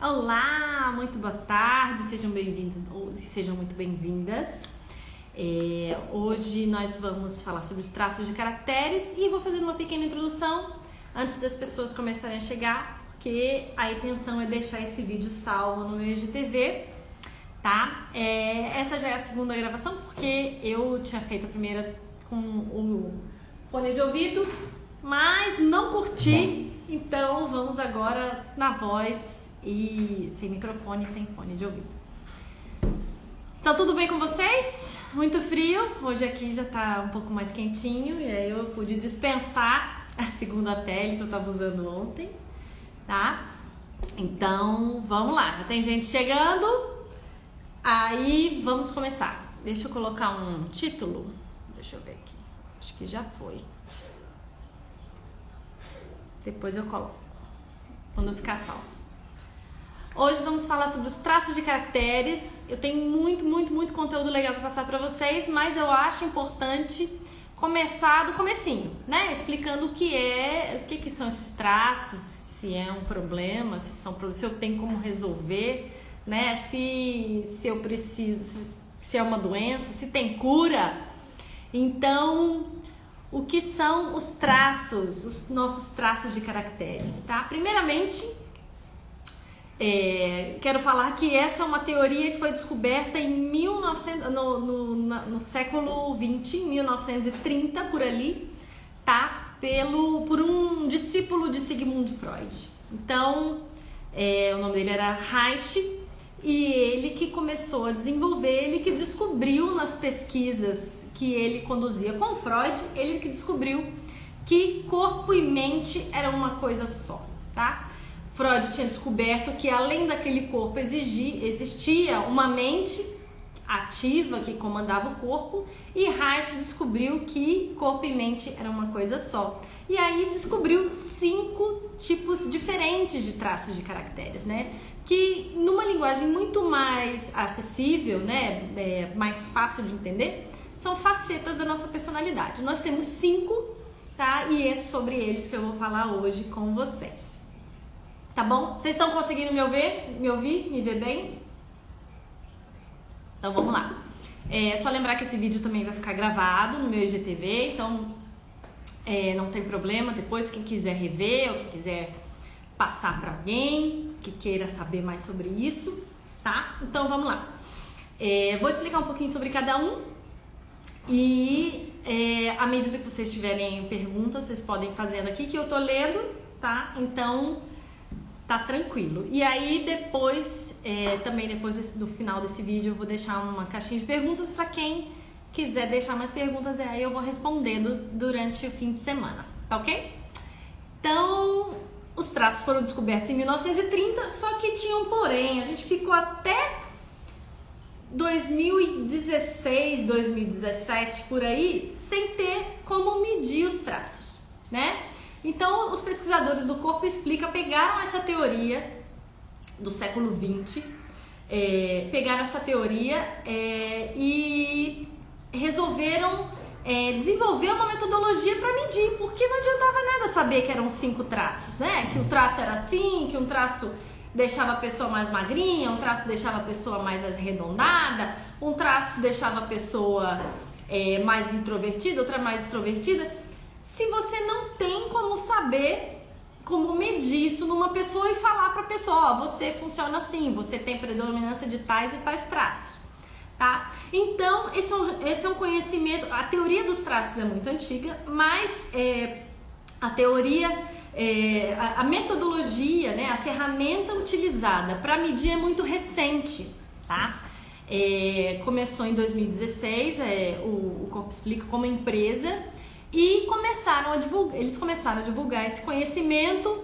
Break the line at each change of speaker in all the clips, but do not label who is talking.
Olá, muito boa tarde, sejam bem-vindos ou sejam muito bem-vindas. Hoje nós vamos falar sobre os traços de caracteres e vou fazer uma pequena introdução antes das pessoas começarem a chegar, porque a intenção é deixar esse vídeo salvo no meu IGTV, tá? Essa já é a segunda gravação, porque eu tinha feito a primeira com o fone de ouvido, mas não curti, então vamos agora na voz e sem microfone, sem fone de ouvido. Tá tudo bem com vocês? Muito frio, hoje aqui já tá um pouco mais quentinho e aí eu pude dispensar a segunda pele que eu tava usando ontem, tá? Então vamos lá, já tem gente chegando, aí vamos começar. Deixa eu colocar um título, deixa eu ver aqui, acho que já foi. Depois eu coloco, quando ficar salvo. Hoje vamos falar sobre os traços de caracteres. Eu tenho muito conteúdo legal para passar para vocês, mas eu acho importante começar do comecinho, né? Explicando o que são esses traços, se é um problema, se eu tenho como resolver, né? Se eu preciso, se é uma doença, se tem cura. Então, o que são os traços, os nossos traços de caracteres, tá? Primeiramente, quero falar que essa é uma teoria que foi descoberta em no século XX, em 1930, por ali, tá? Por um discípulo de Sigmund Freud. Então, o nome dele era Reich, e ele que começou a desenvolver, ele que descobriu nas pesquisas que ele conduzia com Freud, ele que descobriu que corpo e mente eram uma coisa só, tá? Freud tinha descoberto que além daquele corpo existia uma mente ativa que comandava o corpo, e Reich descobriu que corpo e mente eram uma coisa só. E aí descobriu 5 tipos diferentes de traços de caracteres, né? Que numa linguagem muito mais acessível, né? Mais fácil de entender, são facetas da nossa personalidade. Nós temos 5, tá? E é sobre eles que eu vou falar hoje com vocês. Tá bom? Vocês estão conseguindo me ouvir, me ver bem? Então vamos lá. Só lembrar que esse vídeo também vai ficar gravado no meu IGTV, então não tem problema. Depois, quem quiser rever ou quem quiser passar para alguém que queira saber mais sobre isso, tá? Então vamos lá. Vou explicar um pouquinho sobre cada um e à medida que vocês tiverem perguntas, vocês podem ir fazendo aqui que eu tô lendo, tá? Então tá tranquilo. E aí depois, também depois do final desse vídeo, eu vou deixar uma caixinha de perguntas para quem quiser deixar mais perguntas, e aí eu vou respondendo durante o fim de semana, tá ok? Então, os traços foram descobertos em 1930, só que tinha um porém. A gente ficou até 2016, 2017, por aí, sem ter como medir os traços, né? Então, os pesquisadores do corpo pegaram essa teoria do século XX, pegaram essa teoria e resolveram desenvolver uma metodologia para medir, porque não adiantava nada saber que eram 5 traços, né? Que o traço era assim, que um traço deixava a pessoa mais magrinha, um traço deixava a pessoa mais arredondada, um traço deixava a pessoa mais introvertida, outra mais extrovertida. Se você não tem como saber, como medir isso numa pessoa e falar para a pessoa, você funciona assim, você tem predominância de tais e tais traços, tá? Então, esse é um conhecimento, a teoria dos traços é muito antiga, mas a teoria, a metodologia, né, a ferramenta utilizada para medir é muito recente, tá? Começou em 2016, o Corpo Explica como empresa, e eles começaram a divulgar esse conhecimento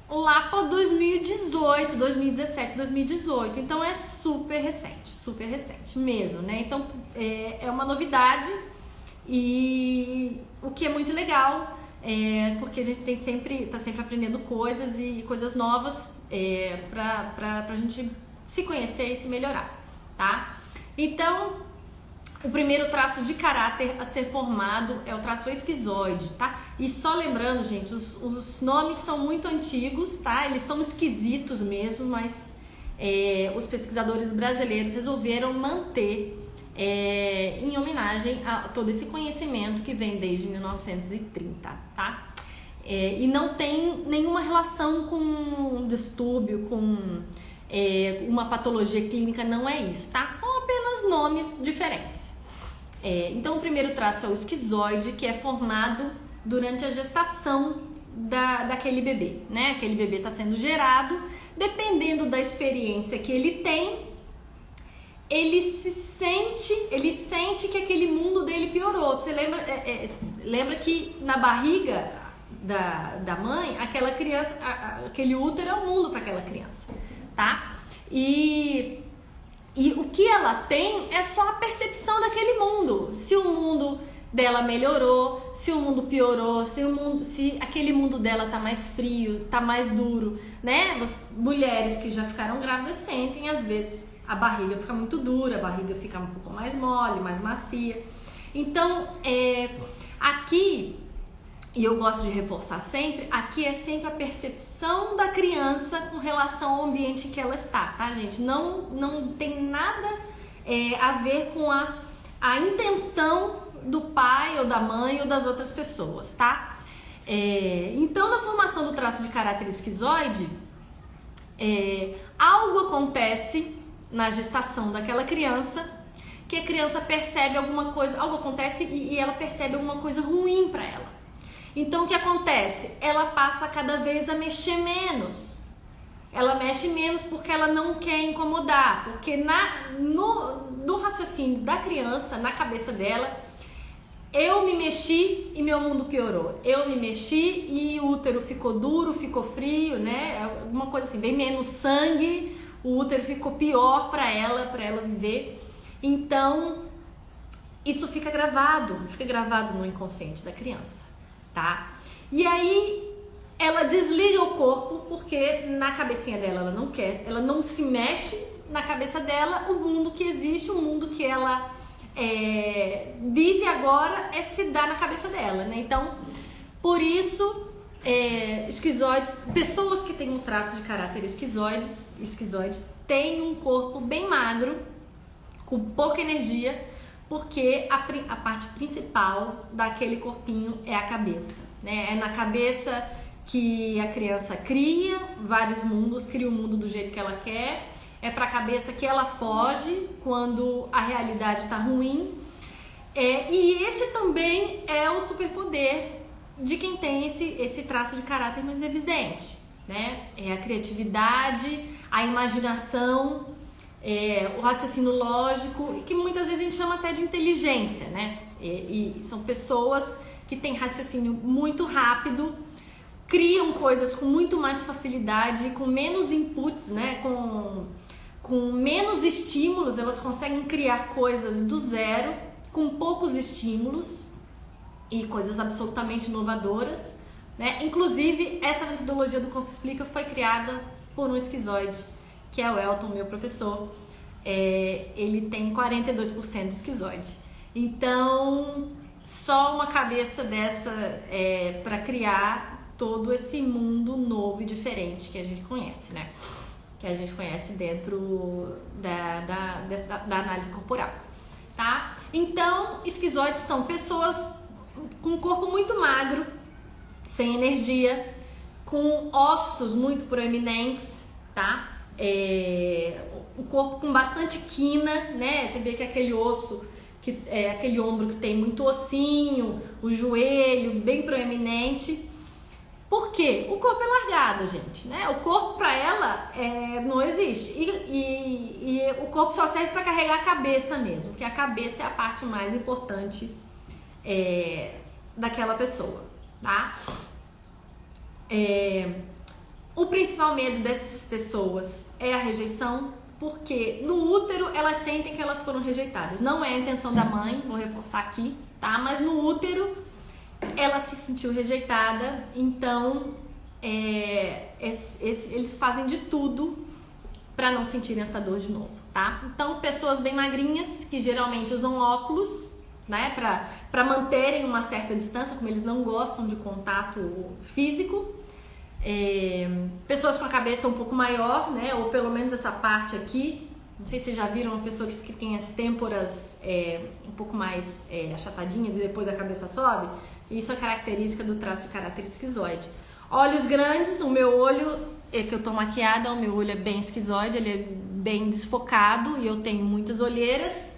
lá para 2018, 2017, 2018. Então é super recente mesmo, né? Então é uma novidade, e o que é muito legal, porque a gente tá sempre aprendendo coisas e coisas novas pra gente se conhecer e se melhorar, tá? Então, o primeiro traço de caráter a ser formado é o traço esquizoide, tá? E só lembrando, gente, os nomes são muito antigos, tá? Eles são esquisitos mesmo, mas os pesquisadores brasileiros resolveram manter em homenagem a todo esse conhecimento que vem desde 1930, tá? E não tem nenhuma relação com um distúrbio, com uma patologia clínica, não é isso, tá? São apenas nomes diferentes. Então, o primeiro traço é o esquizoide, que é formado durante a gestação daquele bebê, né? Aquele bebê está sendo gerado, dependendo da experiência que ele tem, ele sente que aquele mundo dele piorou. Você lembra que na barriga da mãe, aquela criança, aquele útero é um mundo para aquela criança, tá? E o que ela tem é só a percepção daquele mundo. Se o mundo dela melhorou, se o mundo piorou, se aquele mundo dela tá mais frio, tá mais duro, né? Mulheres que já ficaram grávidas sentem, às vezes a barriga fica muito dura, a barriga fica um pouco mais mole, mais macia. Então, aqui, e eu gosto de reforçar sempre, aqui é sempre a percepção da criança com relação ao ambiente em que ela está, tá, gente? Não tem nada a ver com a intenção do pai ou da mãe ou das outras pessoas, tá? Então, na formação do traço de caráter esquizoide, algo acontece na gestação daquela criança que a criança percebe alguma coisa, algo acontece e ela percebe alguma coisa ruim para ela. Então, o que acontece? Ela passa cada vez a mexer menos. Ela mexe menos porque ela não quer incomodar, porque no raciocínio da criança, na cabeça dela, eu me mexi e meu mundo piorou. Eu me mexi e o útero ficou duro, ficou frio, né? Uma coisa assim, bem menos sangue, o útero ficou pior para ela viver. Então, isso fica gravado no inconsciente da criança, tá? E aí, ela desliga o corpo porque na cabecinha dela ela não quer, ela não se mexe na cabeça dela, o mundo que existe, o mundo que ela vive agora se dá na cabeça dela, né? Então, por isso, esquizoides, pessoas que têm um traço de caráter esquizoide têm um corpo bem magro, com pouca energia, porque a parte principal daquele corpinho é a cabeça, né? É na cabeça que a criança cria vários mundos, cria o mundo do jeito que ela quer. É para a cabeça que ela foge quando a realidade está ruim. E esse também é o superpoder de quem tem esse traço de caráter mais evidente, né? É a criatividade, a imaginação, o raciocínio lógico, que muitas vezes a gente chama até de inteligência, né? E são pessoas que têm raciocínio muito rápido, criam coisas com muito mais facilidade, com menos inputs, né? Com menos estímulos, elas conseguem criar coisas do zero, com poucos estímulos e coisas absolutamente inovadoras, né? Inclusive, essa metodologia do Corpo Explica foi criada por um esquizoide, que é o Elton, meu professor. Ele tem 42% de esquizoide. Então, só uma cabeça dessa para criar todo esse mundo novo e diferente que a gente conhece, né? Que a gente conhece dentro da análise corporal, tá? Então, esquizoides são pessoas com um corpo muito magro, sem energia, com ossos muito proeminentes, tá? O corpo com bastante quina, né? Você vê que aquele osso, aquele ombro que tem muito ossinho, o joelho bem proeminente. Por quê? O corpo é largado, gente, né? O corpo para ela não existe. E o corpo só serve para carregar a cabeça mesmo, porque a cabeça é a parte mais importante daquela pessoa, tá? O principal medo dessas pessoas é a rejeição, porque no útero elas sentem que elas foram rejeitadas. Não é a intenção da mãe, vou reforçar aqui, tá? Mas no útero ela se sentiu rejeitada, então eles fazem de tudo para não sentirem essa dor de novo, tá? Então, pessoas bem magrinhas que geralmente usam óculos, né, para manterem uma certa distância, como eles não gostam de contato físico. Pessoas com a cabeça um pouco maior, né, ou pelo menos essa parte aqui. Não sei se vocês já viram uma pessoa que tem as têmporas um pouco mais achatadinhas e depois a cabeça sobe. Isso é característica do traço de caráter esquizoide. Olhos grandes, o meu olho, que eu tô maquiada, o meu olho é bem esquizoide, ele é bem desfocado e eu tenho muitas olheiras.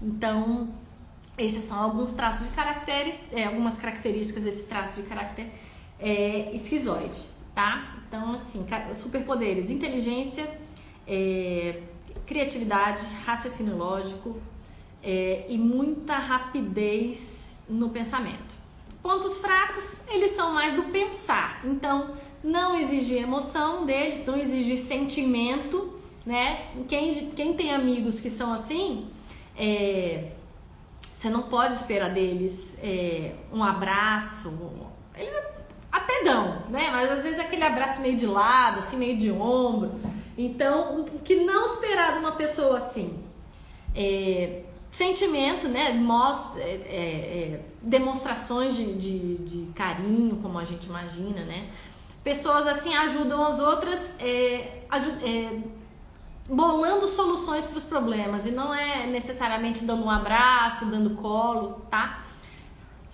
Então, esses são alguns traços de caracteres, algumas características desse traço de caráter esquizoide, tá? Então, assim, superpoderes: inteligência, criatividade, raciocínio lógico e muita rapidez no pensamento. Pontos fracos, eles são mais do pensar, então não exige emoção deles, não exige sentimento, né? Quem tem amigos que são assim, você não pode esperar deles um abraço. Eles até dão, né? Mas às vezes aquele abraço meio de lado, assim, meio de ombro. Então, o que não esperar de uma pessoa assim? Sentimento, né? Demonstrações de carinho, como a gente imagina, né? Pessoas assim ajudam as outras bolando soluções para os problemas, e não é necessariamente dando um abraço, dando colo, tá?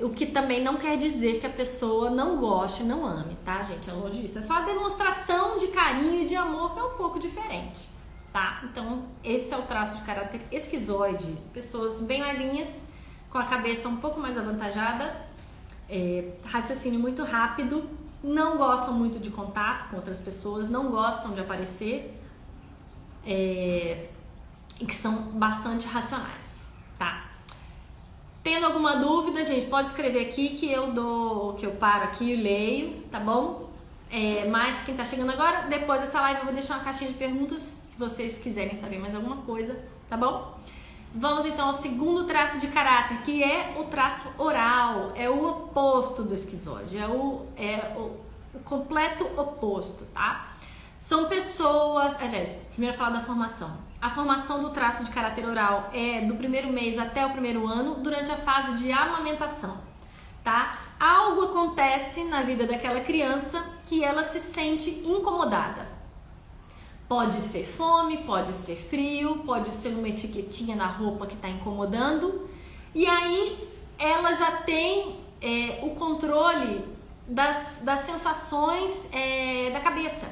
O que também não quer dizer que a pessoa não goste, não ame, tá, gente? É longe disso. É só a demonstração de carinho e de amor, que é um pouco diferente, tá? Então, esse é o traço de caráter esquizoide. Pessoas bem magrinhas, com a cabeça um pouco mais avantajada, raciocínio muito rápido, não gostam muito de contato com outras pessoas, não gostam de aparecer, e que são bastante racionais, tá? Tendo alguma dúvida, gente, pode escrever aqui que eu paro aqui e leio, tá bom? Mas quem tá chegando agora, depois dessa live eu vou deixar uma caixinha de perguntas se vocês quiserem saber mais alguma coisa, tá bom? Vamos então ao segundo traço de caráter, que é o traço oral, é o oposto do esquizoide, é o completo oposto, tá? São pessoas, aliás, primeiro falar da formação. A formação do traço de caráter oral é do primeiro mês até o primeiro ano, durante a fase de amamentação, tá? Algo acontece na vida daquela criança que ela se sente incomodada. Pode ser fome, pode ser frio, pode ser uma etiquetinha na roupa que está incomodando. E aí ela já tem o controle das sensações da cabeça.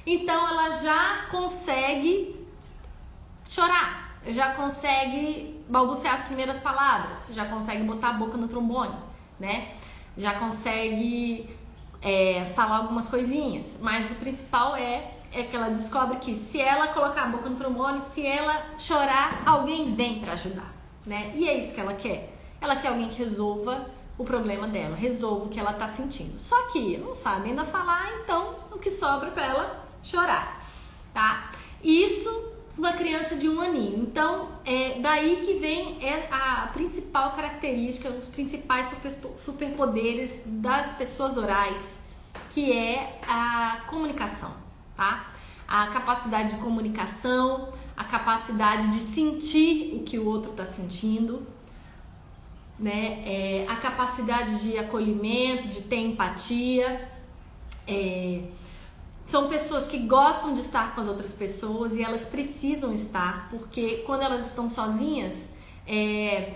Então ela já consegue chorar, já consegue balbuciar as primeiras palavras, já consegue botar a boca no trombone, né? Já consegue falar algumas coisinhas, mas o principal é que ela descobre que se ela colocar a boca no trombone, se ela chorar, alguém vem para ajudar, né? E é isso que ela quer. Ela quer alguém que resolva o problema dela, resolva o que ela tá sentindo. Só que não sabe ainda falar, então o que sobra para ela chorar, tá? Isso uma criança de 1 aninho. Então, daí que vem a principal característica, os principais superpoderes das pessoas orais, que é a comunicação, tá? A capacidade de comunicação, a capacidade de sentir o que o outro está sentindo, né? A capacidade de acolhimento, de ter empatia. São pessoas que gostam de estar com as outras pessoas e elas precisam estar, porque quando elas estão sozinhas,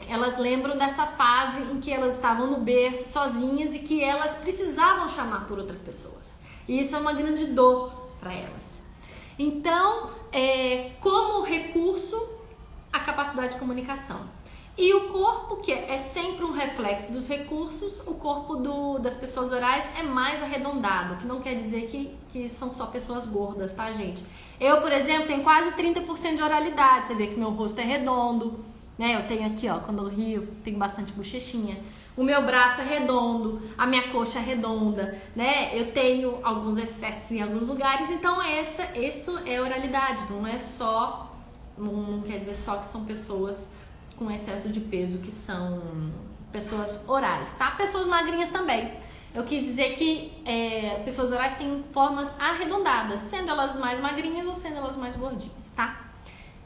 elas lembram dessa fase em que elas estavam no berço sozinhas e que elas precisavam chamar por outras pessoas. E isso é uma grande dor para elas. Então, como recurso, a capacidade de comunicação. E o corpo, que é sempre um reflexo dos recursos, o corpo das pessoas orais é mais arredondado, que não quer dizer que são só pessoas gordas, tá, gente? Eu, por exemplo, tenho quase 30% de oralidade, você vê que meu rosto é redondo, né? Eu tenho aqui, ó, quando eu rio, tenho bastante bochechinha. O meu braço é redondo, a minha coxa é redonda, né? Eu tenho alguns excessos em alguns lugares, então isso é oralidade, não quer dizer só que são pessoas com excesso de peso, que são pessoas orais, tá? Pessoas magrinhas também. Eu quis dizer que pessoas orais têm formas arredondadas, sendo elas mais magrinhas ou sendo elas mais gordinhas, tá?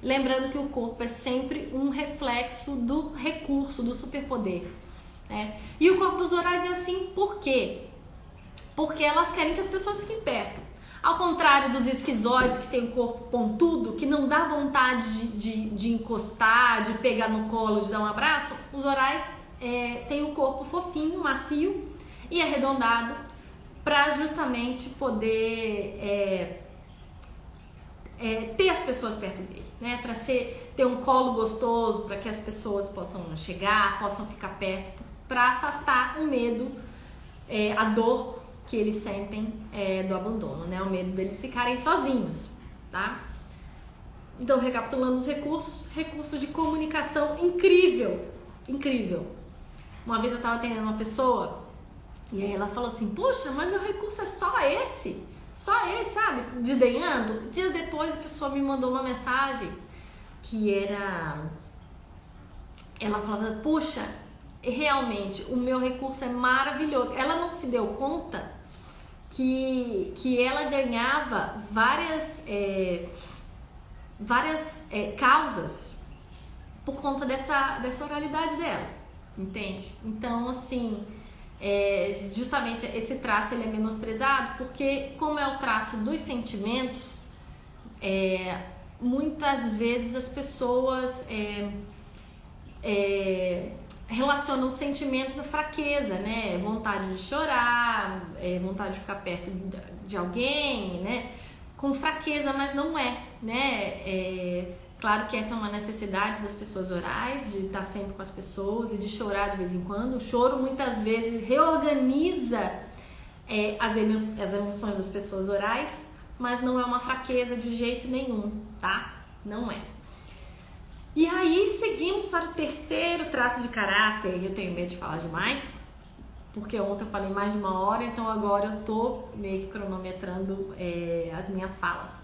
Lembrando que o corpo é sempre um reflexo do recurso, do superpoder, né? E o corpo dos orais é assim por quê? Porque elas querem que as pessoas fiquem perto. Ao contrário dos esquizoides, que tem o corpo pontudo, que não dá vontade de encostar, de pegar no colo, de dar um abraço, os orais têm o corpo fofinho, macio e arredondado para justamente poder ter as pessoas perto dele, né? Para ter um colo gostoso, para que as pessoas possam chegar, possam ficar perto, para afastar o medo, a dor que eles sentem do abandono, né? O medo deles ficarem sozinhos, tá? Então, recapitulando os recursos de comunicação incrível. Uma vez eu estava atendendo uma pessoa e aí ela falou assim, poxa, mas meu recurso é só esse, sabe? Desdenhando. Dias depois a pessoa me mandou uma mensagem que ela falava, poxa, realmente o meu recurso é maravilhoso. Ela não se deu conta que ela ganhava várias causas por conta dessa oralidade dela, entende? Então, assim, justamente esse traço ele é menosprezado porque, como é o traço dos sentimentos, muitas vezes as pessoas relacionam sentimentos à fraqueza, né? Vontade de chorar, vontade de ficar perto de alguém, né? Com fraqueza, mas não é, né? Claro que essa é uma necessidade das pessoas orais, de estar sempre com as pessoas e de chorar de vez em quando. O choro muitas vezes reorganiza as emoções das pessoas orais, mas não é uma fraqueza de jeito nenhum, tá? Não é. E aí seguimos para o terceiro traço de caráter. Eu tenho medo de falar demais, porque ontem eu falei mais de 1 hora, então agora eu tô meio que cronometrando as minhas falas.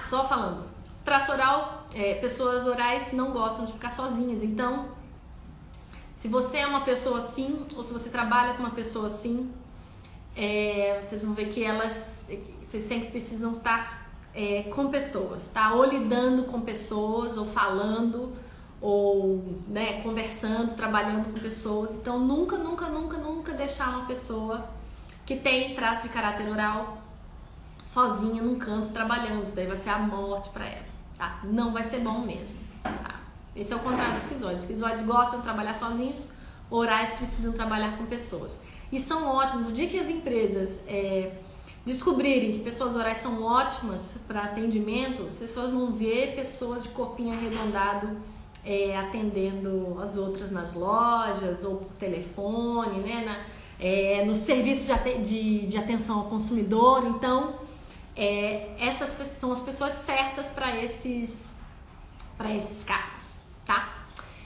Só falando, traço oral, pessoas orais não gostam de ficar sozinhas, então se você é uma pessoa assim, ou se você trabalha com uma pessoa assim, vocês vão ver que vocês sempre precisam estar com pessoas, tá? Ou lidando com pessoas, ou falando, ou, né, conversando, trabalhando com pessoas. Então nunca deixar uma pessoa que tem traço de caráter oral sozinha num canto trabalhando. Isso daí vai ser a morte pra ela, tá? Não vai ser bom mesmo, tá? Esse é o contrário dos esquizoides. Os esquizoides gostam de trabalhar sozinhos, orais precisam trabalhar com pessoas. E são ótimos. O dia que as empresas descobrirem que pessoas orais são ótimas para atendimento, as pessoas vão ver pessoas de corpinho arredondado atendendo as outras nas lojas ou por telefone, né? No serviço de atenção ao consumidor. Então, essas são as pessoas certas para esses cargos, tá?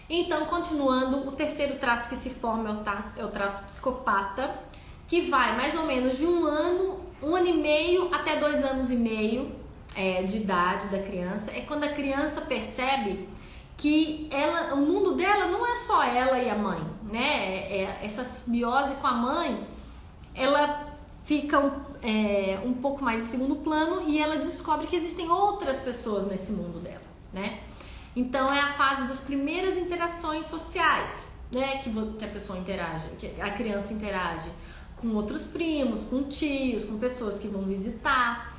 Então, continuando, o terceiro traço que se forma é o traço psicopata, que vai mais ou menos de 1 ano e meio até 2 anos e meio de idade da criança. É quando a criança percebe que o mundo dela não é só ela e a mãe, né? Essa simbiose com a mãe, ela fica um pouco mais em segundo plano e ela descobre que existem outras pessoas nesse mundo dela, né? Então é a fase das primeiras interações sociais, né? Que a pessoa interage, que a criança interage com outros primos, com tios, com pessoas que vão visitar.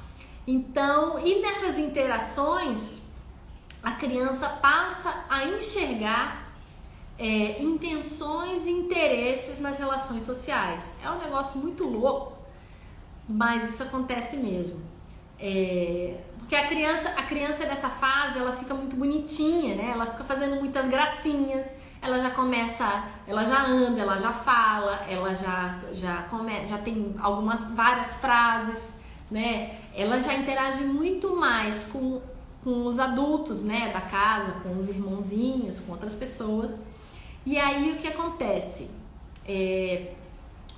Então, e nessas interações, a criança passa a enxergar intenções e interesses nas relações sociais. É um negócio muito louco, mas isso acontece mesmo. Porque a criança dessa fase, ela fica muito bonitinha, né? Ela fica fazendo muitas gracinhas, ela já anda, ela já fala, ela já tem várias frases, né? Ela já interage muito mais com os adultos, né, da casa, com os irmãozinhos, com outras pessoas. E aí o que acontece?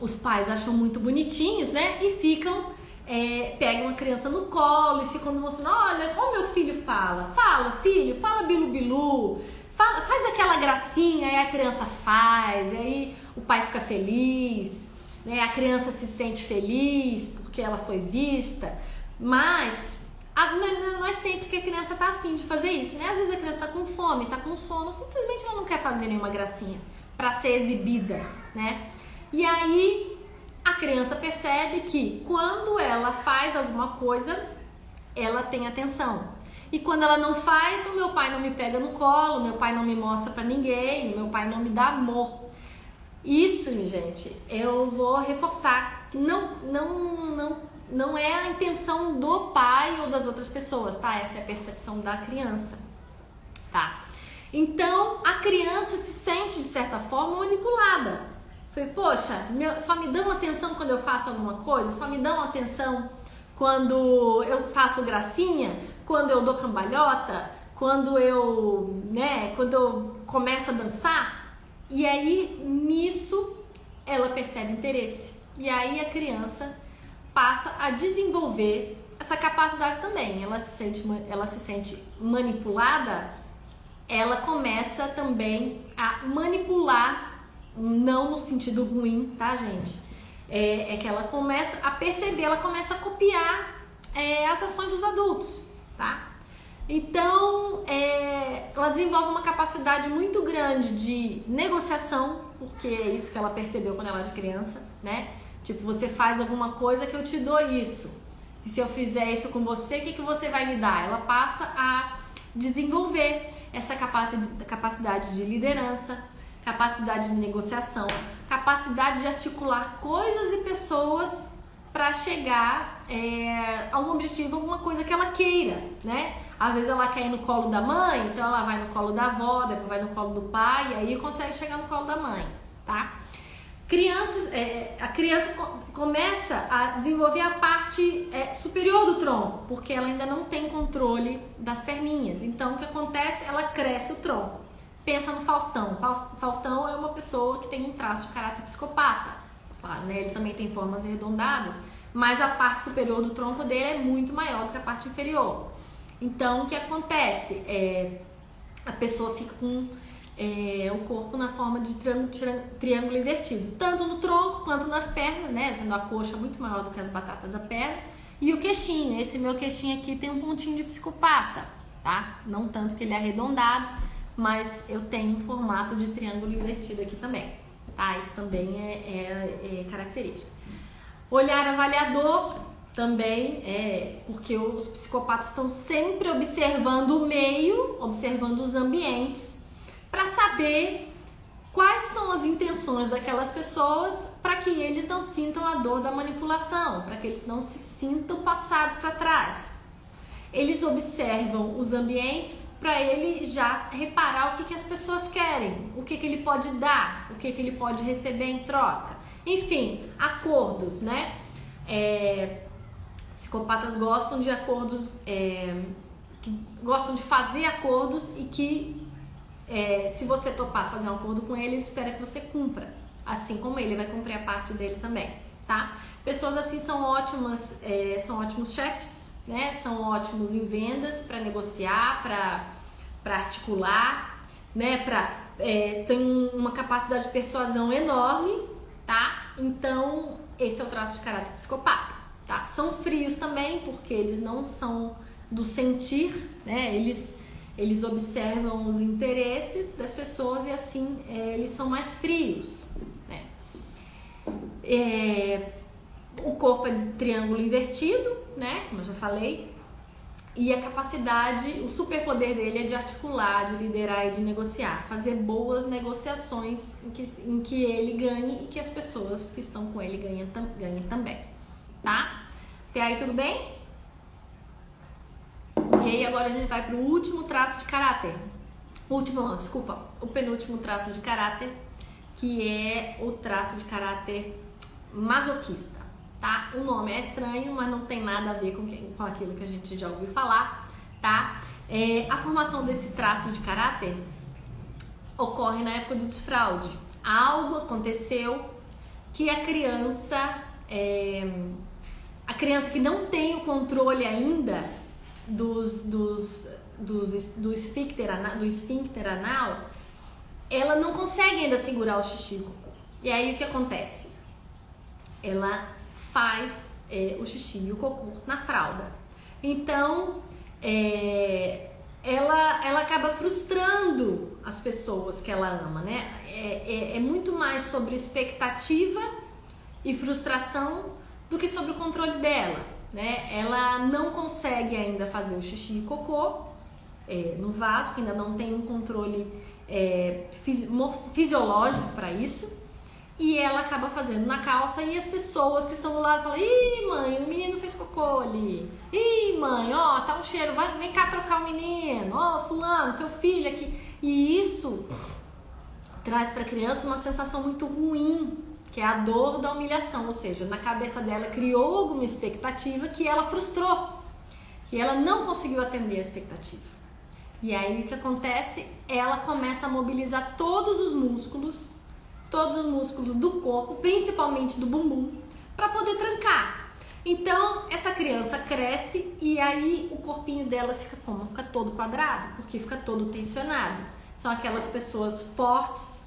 Os pais acham muito bonitinhos, né, e pegam a criança no colo e ficam mostrando, olha como meu filho fala filho, fala bilu bilu, faz aquela gracinha, aí a criança faz, aí o pai fica feliz, né? A criança se sente feliz porque ela foi vista, mas não é sempre que a criança tá afim de fazer isso, né? Às vezes a criança tá com fome, tá com sono, simplesmente ela não quer fazer nenhuma gracinha para ser exibida, né? E aí a criança percebe que quando ela faz alguma coisa, ela tem atenção. E quando ela não faz, o meu pai não me pega no colo, o meu pai não me mostra pra ninguém, o meu pai não me dá amor. Isso, gente, eu vou reforçar. Não é a intenção do pai ou das outras pessoas, tá? Essa é a percepção da criança, tá? Então, a criança se sente, de certa forma, manipulada. Falei, poxa, só me dão atenção quando eu faço alguma coisa? Só me dão atenção quando eu faço gracinha? Quando eu dou cambalhota? Quando eu começo a dançar? E aí, nisso, ela percebe interesse. E aí, a criança passa a desenvolver essa capacidade também. Ela se sente manipulada, ela começa também a manipular, não no sentido ruim, tá, gente? É que ela começa a perceber, ela começa a copiar as ações dos adultos, tá? Então, ela desenvolve uma capacidade muito grande de negociação, porque é isso que ela percebeu quando ela era criança, né? Tipo, você faz alguma coisa que eu te dou isso. E se eu fizer isso com você, o que você vai me dar? Ela passa a desenvolver essa capacidade de liderança, capacidade de negociação, capacidade de articular coisas e pessoas para chegar a um objetivo, alguma coisa que ela queira, né? Às vezes ela quer ir no colo da mãe, então ela vai no colo da avó, depois vai no colo do pai, e aí consegue chegar no colo da mãe, tá? A criança começa a desenvolver a parte superior do tronco, porque ela ainda não tem controle das perninhas. Então, o que acontece? Ela cresce o tronco. Pensa no Faustão. Faustão é uma pessoa que tem um traço de caráter psicopata. Claro, né? Ele também tem formas arredondadas, mas a parte superior do tronco dele é muito maior do que a parte inferior. Então, o que acontece? A pessoa fica com o corpo na forma de triângulo invertido, tanto no tronco quanto nas pernas, né? Sendo a coxa muito maior do que as batatas da perna. E o queixinho, esse meu queixinho aqui tem um pontinho de psicopata, tá? Não tanto que ele é arredondado, mas eu tenho um formato de triângulo invertido aqui também, tá? Isso também é característica. Olhar avaliador também porque os psicopatas estão sempre observando o meio, observando os ambientes, para saber quais são as intenções daquelas pessoas, para que eles não sintam a dor da manipulação, para que eles não se sintam passados para trás. Eles observam os ambientes para ele já reparar o que as pessoas querem, o que ele pode dar, o que ele pode receber em troca. Enfim, acordos, né? Psicopatas gostam de acordos, gostam de fazer acordos e que se você topar fazer um acordo com ele espera que você cumpra, assim como ele vai cumprir a parte dele também, tá? Pessoas assim são ótimos chefes, né? São ótimos em vendas, para negociar, para articular, né? Tem uma capacidade de persuasão enorme, tá? Então esse é o traço de caráter psicopata, tá? São frios também, porque eles não são do sentir, né? Eles observam os interesses das pessoas e assim eles são mais frios, né? O corpo é de triângulo invertido, né? Como eu já falei. E a capacidade, o superpoder dele é de articular, de liderar e de negociar. Fazer boas negociações em que ele ganhe e que as pessoas que estão com ele ganhem também, tá? Até aí tudo bem? E aí agora a gente vai para o último traço de caráter. O penúltimo traço de caráter, que é o traço de caráter masoquista, tá? O nome é estranho, mas não tem nada a ver com aquilo que a gente já ouviu falar, tá? A formação desse traço de caráter ocorre na época do desfraude. Algo aconteceu que a criança que não tem o controle ainda do esfíncter anal, ela não consegue ainda segurar o xixi e o cocô. E aí o que acontece? Ela faz o xixi e o cocô na fralda. Então, ela acaba frustrando as pessoas que ela ama, né? É muito mais sobre expectativa e frustração do que sobre o controle dela, né? Ela não consegue ainda fazer o xixi e cocô no vaso, porque ainda não tem um controle fisiológico para isso. E ela acaba fazendo na calça e as pessoas que estão do lado falam: ih, mãe, o menino fez cocô ali. Ih, mãe, ó, tá um cheiro, vem cá trocar o menino. Ó, fulano, seu filho aqui. E isso traz para a criança uma sensação muito ruim, que é a dor da humilhação. Ou seja, na cabeça dela criou alguma expectativa que ela frustrou, que ela não conseguiu atender a expectativa. E aí o que acontece? Ela começa a mobilizar todos os músculos do corpo, principalmente do bumbum, para poder trancar. Então, essa criança cresce e aí o corpinho dela fica como? Fica todo quadrado, porque fica todo tensionado. São aquelas pessoas fortes,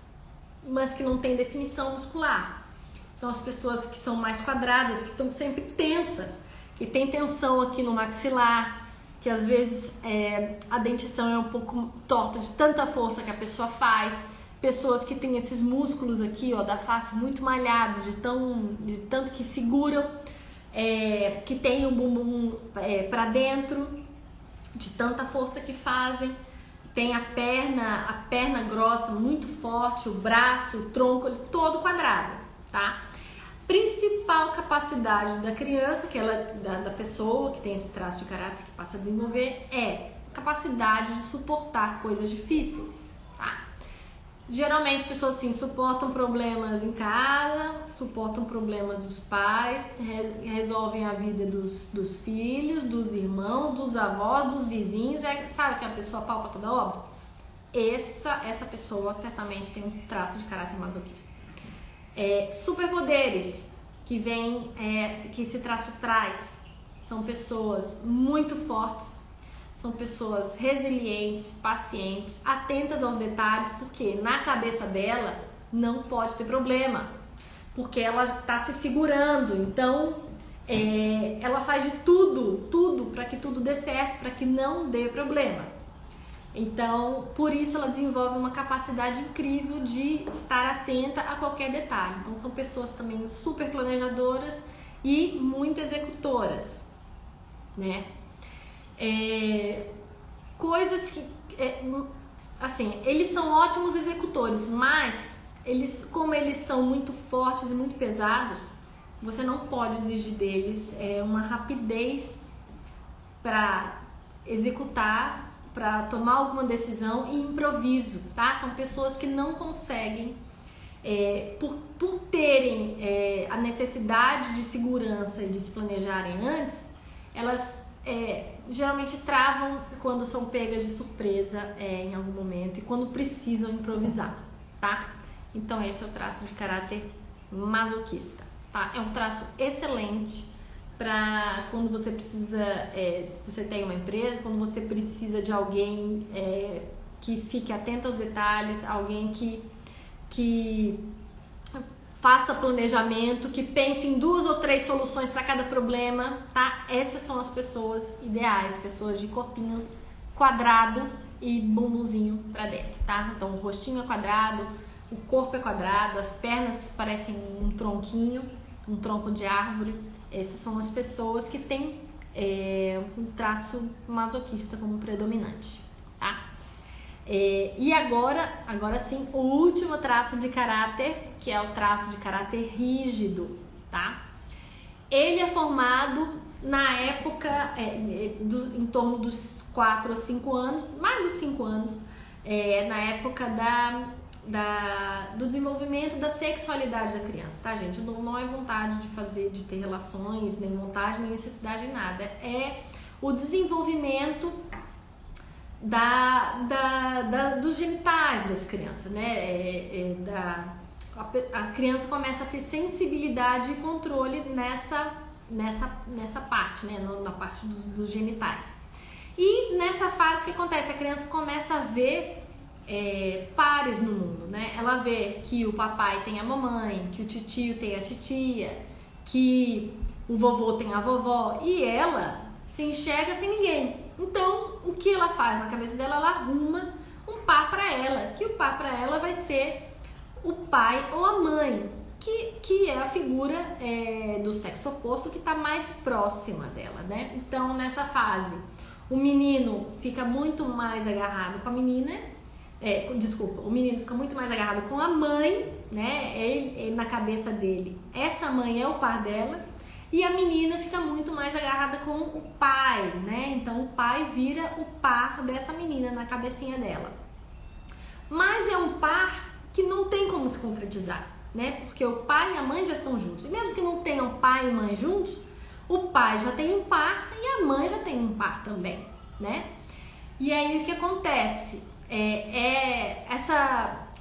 mas que não têm definição muscular. São as pessoas que são mais quadradas, que estão sempre tensas, que tem tensão aqui no maxilar, que às vezes a dentição é um pouco torta de tanta força que a pessoa faz. Pessoas que têm esses músculos aqui, ó, da face muito malhados, de tanto que seguram, que tem o bumbum para dentro, de tanta força que fazem. Tem a perna grossa muito forte, o braço, o tronco, ele todo quadrado, tá? Principal capacidade da criança, que ela, da pessoa que tem esse traço de caráter que passa a desenvolver, é capacidade de suportar coisas difíceis, tá? Geralmente pessoas assim suportam problemas em casa, suportam problemas dos pais, resolvem a vida dos filhos, dos irmãos, dos avós, dos vizinhos. Sabe que a pessoa palpa toda a obra? Essa pessoa certamente tem um traço de caráter masoquista. Superpoderes que esse traço traz são pessoas muito fortes. São pessoas resilientes, pacientes, atentas aos detalhes, porque na cabeça dela não pode ter problema, porque ela está se segurando. Então, ela faz de tudo para que tudo dê certo, para que não dê problema. Então, por isso ela desenvolve uma capacidade incrível de estar atenta a qualquer detalhe. Então, são pessoas também super planejadoras e muito executoras, né? Coisas que assim, eles são ótimos executores, mas como eles são muito fortes e muito pesados, você não pode exigir deles uma rapidez para executar, para tomar alguma decisão e improviso, tá? São pessoas que não conseguem, por terem a necessidade de segurança e de se planejarem antes, elas geralmente travam quando são pegas de surpresa em algum momento e quando precisam improvisar, tá? Então esse é o traço de caráter masoquista, tá? É um traço excelente para quando você precisa, se você tem uma empresa, quando você precisa de alguém que fique atento aos detalhes, alguém que faça planejamento, que pense em 2 ou 3 soluções para cada problema, tá? Essas são as pessoas ideais, pessoas de corpinho quadrado e bumbumzinho para dentro, tá? Então o rostinho é quadrado, o corpo é quadrado, as pernas parecem um tronquinho, um tronco de árvore. Essas são as pessoas que têm um traço masoquista como predominante, tá? E agora sim, o último traço de caráter, que é o traço de caráter rígido, tá? Ele é formado na época, em torno dos 4 a 5 anos, mais dos 5 anos, na época do desenvolvimento da sexualidade da criança, tá, gente? Não é vontade de ter relações, nem vontade, nem necessidade, nem nada. É o desenvolvimento dos genitais das crianças, né? A criança começa a ter sensibilidade e controle nessa parte, né? Na parte dos genitais. E nessa fase o que acontece? A criança começa a ver pares no mundo, né? Ela vê que o papai tem a mamãe, que o titio tem a titia, que o vovô tem a vovó, e ela se enxerga sem ninguém. Então, o que ela faz na cabeça dela? Ela arruma um par para ela, que o par para ela vai ser o pai ou a mãe, que é a figura do sexo oposto que está mais próxima dela, né? Então, nessa fase, o menino fica muito mais agarrado com a menina, o menino fica muito mais agarrado com a mãe, né? Ele, na cabeça dele, essa mãe é o par dela, e a menina fica muito mais agarrada com o pai, né? Então o pai vira o par dessa menina na cabecinha dela. Mas é um par que não tem como se concretizar, né? Porque o pai e a mãe já estão juntos. E mesmo que não tenham pai e mãe juntos, o pai já tem um par e a mãe já tem um par também, né? E aí o que acontece?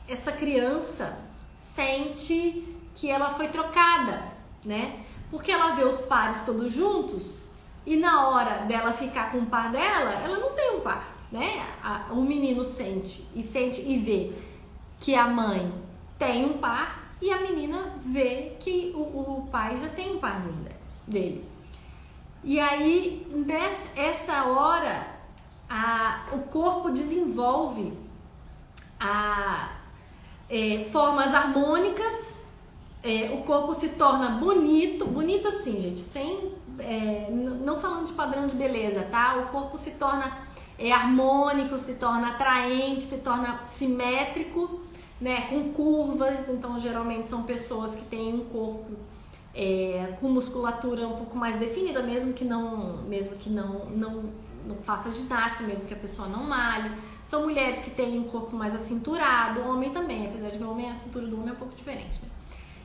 Essa criança sente que ela foi trocada, né? Porque ela vê os pares todos juntos e na hora dela ficar com o par dela, ela não tem um par, né? O menino sente e vê que a mãe tem um par e a menina vê que o pai já tem um parzinho dele. E aí, nessa hora, o corpo desenvolve formas harmônicas, o corpo se torna bonito assim, gente, não falando de padrão de beleza, tá? O corpo se torna harmônico, se torna atraente, se torna simétrico, né? Com curvas. Então, geralmente são pessoas que têm um corpo com musculatura um pouco mais definida, mesmo que não faça ginástica, mesmo que a pessoa não malhe. São mulheres que têm um corpo mais acinturado, o homem também, apesar de que a cintura do homem é um pouco diferente, né?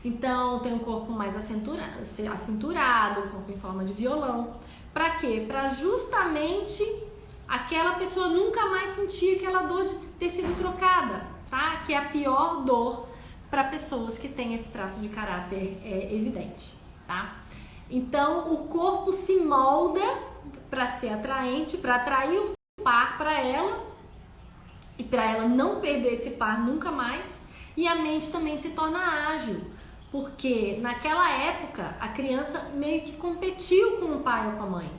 Então tem um corpo mais acinturado, um corpo em forma de violão. Pra quê? Pra justamente aquela pessoa nunca mais sentir aquela dor de ter sido trocada, tá? Que é a pior dor para pessoas que têm esse traço de caráter evidente, tá? Então o corpo se molda para ser atraente, para atrair um par para ela e para ela não perder esse par nunca mais. E a mente também se torna ágil, porque naquela época a criança meio que competiu com o pai ou com a mãe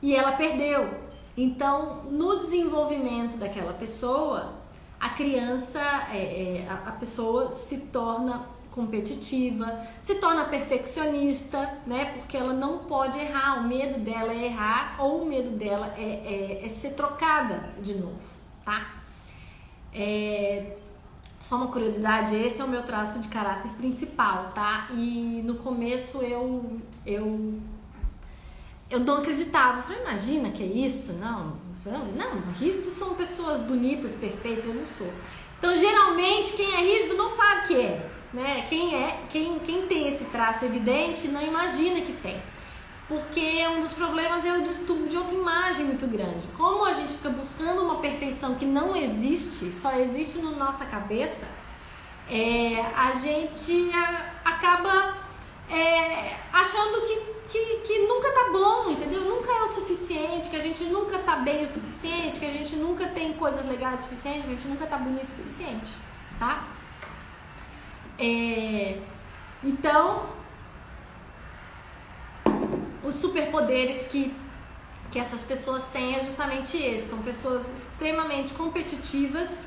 e ela perdeu. Então, no desenvolvimento daquela pessoa, a criança, a pessoa se torna competitiva, se torna perfeccionista, né? Porque ela não pode errar, o medo dela é errar ou o medo dela é ser trocada de novo, tá? Só uma curiosidade, esse é o meu traço de caráter principal, tá? E no começo eu não acreditava. Eu falei, imagina que é isso? Não, rígidos são pessoas bonitas, perfeitas, eu não sou. Então, geralmente, quem é rígido não sabe que é, né? Quem tem esse traço evidente não imagina que tem. Porque um dos problemas é o distúrbio de autoimagem muito grande. Como a gente fica buscando uma perfeição que não existe, só existe na nossa cabeça, a gente acaba achando que nunca tá bom, entendeu? Nunca é o suficiente, que a gente nunca tá bem o suficiente, que a gente nunca tem coisas legais o suficiente, que a gente nunca tá bonito o suficiente, tá? Então, os superpoderes que essas pessoas têm é justamente esse. São pessoas extremamente competitivas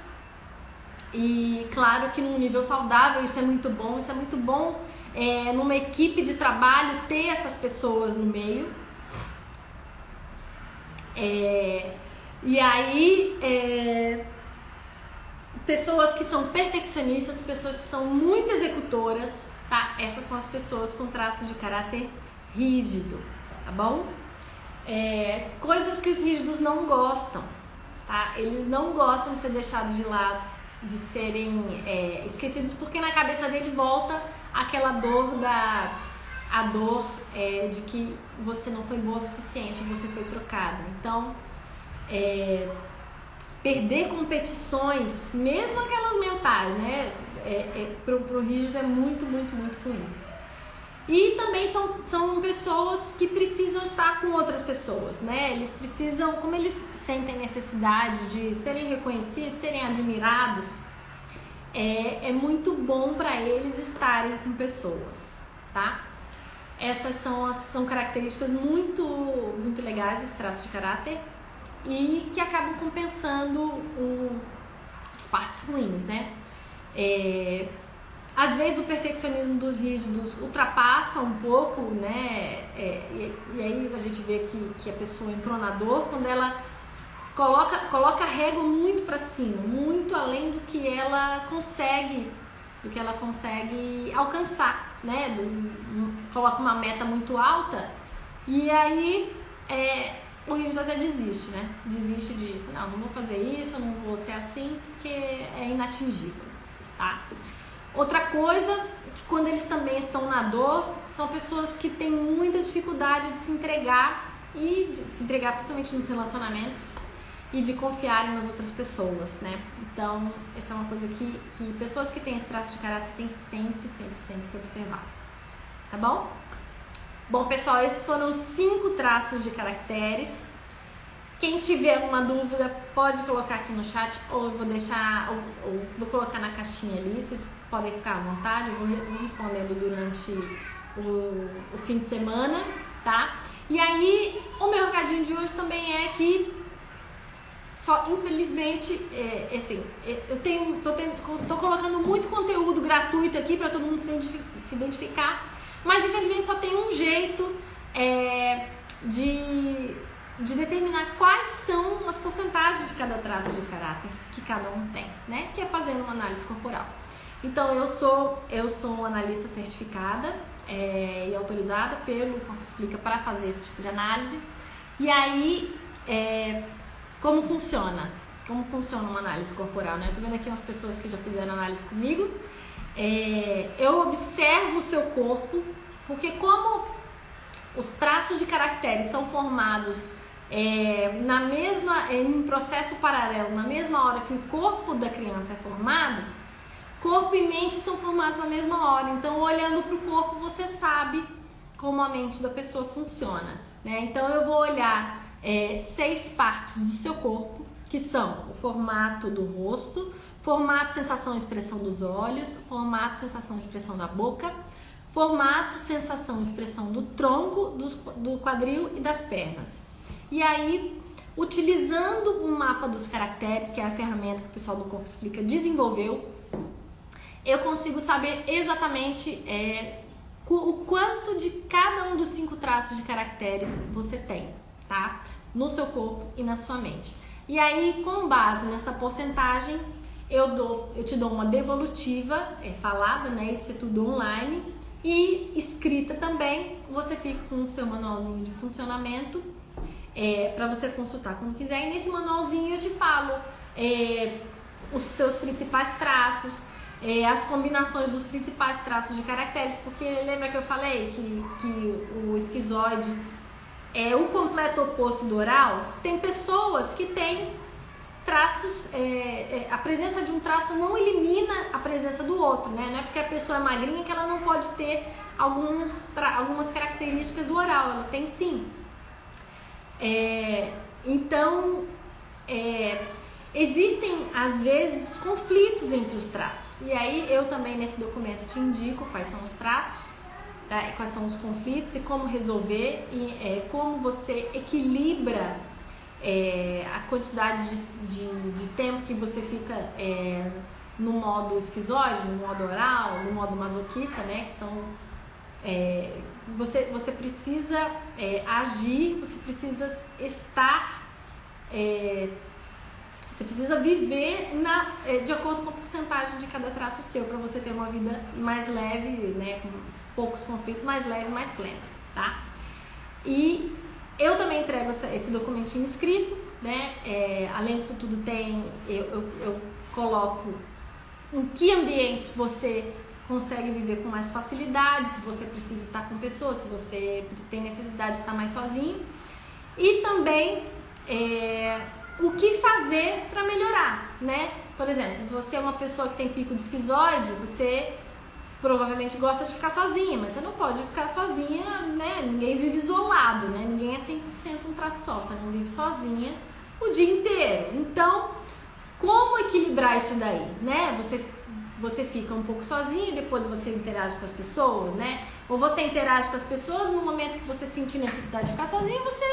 e, claro, que num nível saudável isso é muito bom. Isso é muito bom numa equipe de trabalho ter essas pessoas no meio. E aí, pessoas que são perfeccionistas, pessoas que são muito executoras, tá? Essas são as pessoas com traço de caráter rígido, tá bom? Coisas que os rígidos não gostam, tá? Eles não gostam de ser deixados de lado, de serem esquecidos, porque na cabeça dele volta aquela dor de que você não foi boa o suficiente, você foi trocada. Então, perder competições, mesmo aquelas mentais, né? Pro rígido é muito, muito, muito ruim. E também são pessoas que precisam estar com outras pessoas, né? Eles precisam, como eles sentem necessidade de serem reconhecidos, serem admirados, é muito bom para eles estarem com pessoas, tá? Essas são características muito, muito legais, esse traço de caráter, e que acabam compensando as partes ruins, né? Às vezes o perfeccionismo dos rígidos ultrapassa um pouco, né? E aí a gente vê que a pessoa entrou na dor quando ela coloca a régua muito para cima, muito além do que ela consegue alcançar, né? Coloca uma meta muito alta e aí o rígido até desiste, né? Desiste de, não vou fazer isso, não vou ser assim, porque é inatingível, tá? Outra coisa, que quando eles também estão na dor, são pessoas que têm muita dificuldade de se entregar principalmente nos relacionamentos e de confiarem nas outras pessoas, né? Então, essa é uma coisa que pessoas que têm esse traço de caráter têm sempre que observar, tá bom? Bom, pessoal, esses foram os 5 traços de caracteres. Quem tiver alguma dúvida pode colocar aqui no chat ou eu vou deixar, ou vou colocar na caixinha ali, vocês podem ficar à vontade, eu vou respondendo durante o fim de semana, tá? E aí, o meu recadinho de hoje também é que infelizmente, assim, tô colocando muito conteúdo gratuito aqui para todo mundo se identificar, mas infelizmente só tem um jeito de determinar quais são as porcentagens de cada traço de caráter que cada um tem, né? Que é fazendo uma análise corporal. Então, eu sou uma analista certificada e autorizada pelo Corpo Explica para fazer esse tipo de análise. E aí, como funciona? Como funciona uma análise corporal, né? Eu tô vendo aqui umas pessoas que já fizeram análise comigo. Eu observo o seu corpo, porque como os traços de caracteres são formados em processo paralelo, na mesma hora que o corpo da criança é formado, corpo e mente são formados na mesma hora. Então, olhando para o corpo, você sabe como a mente da pessoa funciona, né? Então, eu vou olhar 6 partes do seu corpo, que são o formato do rosto, formato, sensação e expressão dos olhos, formato, sensação e expressão da boca, formato, sensação e expressão do tronco, do quadril e das pernas. E aí, utilizando um mapa dos caracteres, que é a ferramenta que o pessoal do Corpo Explica desenvolveu, eu consigo saber exatamente o quanto de cada um dos 5 traços de caracteres você tem, tá? No seu corpo e na sua mente. E aí, com base nessa porcentagem, eu te dou uma devolutiva, falada, né? Isso é tudo online. E escrita também, você fica com o seu manualzinho de funcionamento para você consultar quando quiser. E nesse manualzinho eu te falo os seus principais traços, as combinações dos principais traços de caracteres, porque lembra que eu falei que o esquizoide é o completo oposto do oral? Tem pessoas que têm traços, a presença de um traço não elimina a presença do outro, né? Não é porque a pessoa é magrinha que ela não pode ter algumas características do oral, ela tem sim. Então, existem às vezes conflitos entre os traços, e aí eu também nesse documento te indico quais são os traços, tá? Quais são os conflitos e como resolver, e como você equilibra a quantidade de tempo que você fica no modo esquizoide, no modo oral, no modo masoquista, né? Que são você precisa agir, você precisa estar, você precisa viver de acordo com a porcentagem de cada traço seu, para você ter uma vida mais leve, né? Com poucos conflitos, mais leve, mais plena, tá? E eu também entrego esse documentinho escrito, né? Além disso tudo eu coloco em que ambientes você consegue viver com mais facilidade, se você precisa estar com pessoas, se você tem necessidade de estar mais sozinho. E também o que fazer para melhorar, né? Por exemplo, se você é uma pessoa que tem pico de esquizoide, você provavelmente gosta de ficar sozinha, mas você não pode ficar sozinha, né? Ninguém vive isolado, né? Ninguém é 100% um traço só, você não vive sozinha o dia inteiro. Então, como equilibrar isso daí, né? Você fica um pouco sozinho, depois você interage com as pessoas, né? Ou você interage com as pessoas no momento que você sentir necessidade de ficar sozinho, você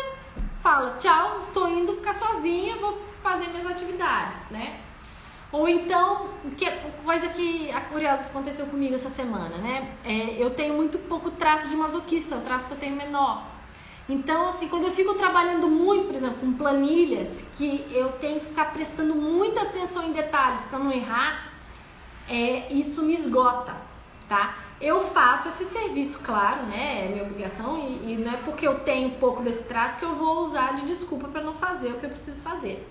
fala, tchau, estou indo ficar sozinha, vou fazer minhas atividades, né? Ou então, coisa curiosa que aconteceu comigo essa semana, né? Eu tenho muito pouco traço de masoquista, é o traço que eu tenho menor. Então, assim, quando eu fico trabalhando muito, por exemplo, com planilhas, que eu tenho que ficar prestando muita atenção em detalhes para não errar, isso me esgota, tá? Eu faço esse serviço, claro, né? É minha obrigação e não é porque eu tenho um pouco desse traço que eu vou usar de desculpa para não fazer o que eu preciso fazer.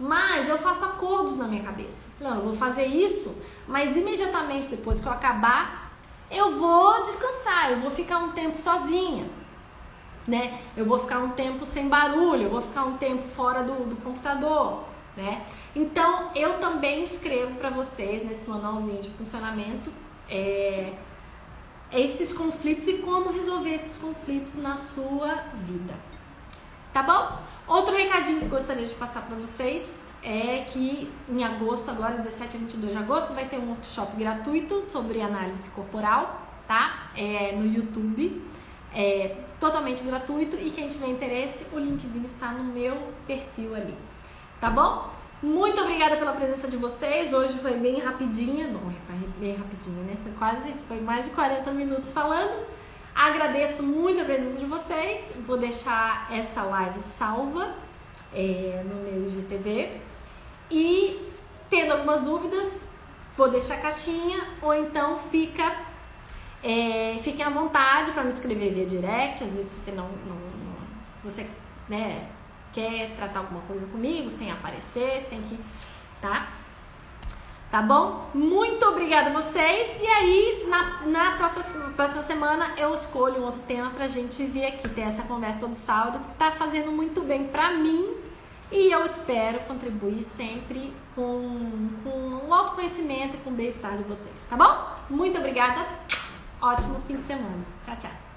Mas eu faço acordos na minha cabeça. Não, eu vou fazer isso, mas imediatamente depois que eu acabar, eu vou descansar, eu vou ficar um tempo sozinha, né? Eu vou ficar um tempo sem barulho, eu vou ficar um tempo fora do computador, né? Então, eu também escrevo para vocês nesse manualzinho de funcionamento esses conflitos e como resolver esses conflitos na sua vida, tá bom? Outro recadinho que eu gostaria de passar para vocês é que em agosto, agora 17 a 22 de agosto, vai ter um workshop gratuito sobre análise corporal, tá? No YouTube, totalmente gratuito, e quem tiver interesse, o linkzinho está no meu perfil ali, tá bom? Muito obrigada pela presença de vocês. Hoje foi bem rapidinha, bem rapidinho, né? Foi mais de 40 minutos falando. Agradeço muito a presença de vocês. Vou deixar essa live salva no meu IGTV. E tendo algumas dúvidas, vou deixar a caixinha, ou então fiquem à vontade para me escrever via direct. Às vezes você né, quer tratar alguma coisa comigo sem aparecer, sem que, tá bom? Muito obrigada a vocês, e aí na próxima semana eu escolho um outro tema pra gente vir aqui ter essa conversa todo sábado, que tá fazendo muito bem pra mim, e eu espero contribuir sempre com o autoconhecimento e com o bem-estar de vocês, tá bom? Muito obrigada, ótimo fim de semana, tchau, tchau.